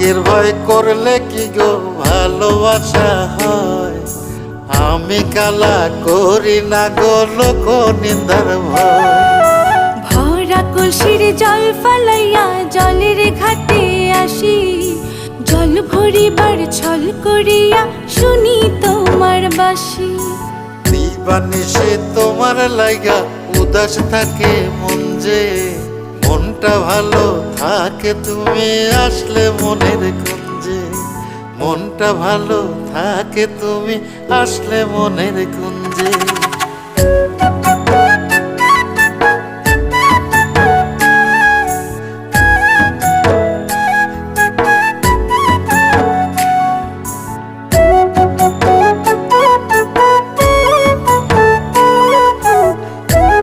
ভাগ্যের ভয় করলে কি গো ভালোবাসা হয়? আমি কালা করি না গো লোক নিন্দার ভয়। ভরা কলসির জল ফালাইয়া জলের ঘাটে আসি, জল ভরিবার ছল করিয়া শুনি তোমার বাঁশি। দিবানিশি তোমার লাইগা উদাস থাকে মন যে, মনটা ভালো থাকে তুমি আসলে মনের কুঞ্জে। মনটা ভালো থাকে তুমি আসলে মনের কুঞ্জে।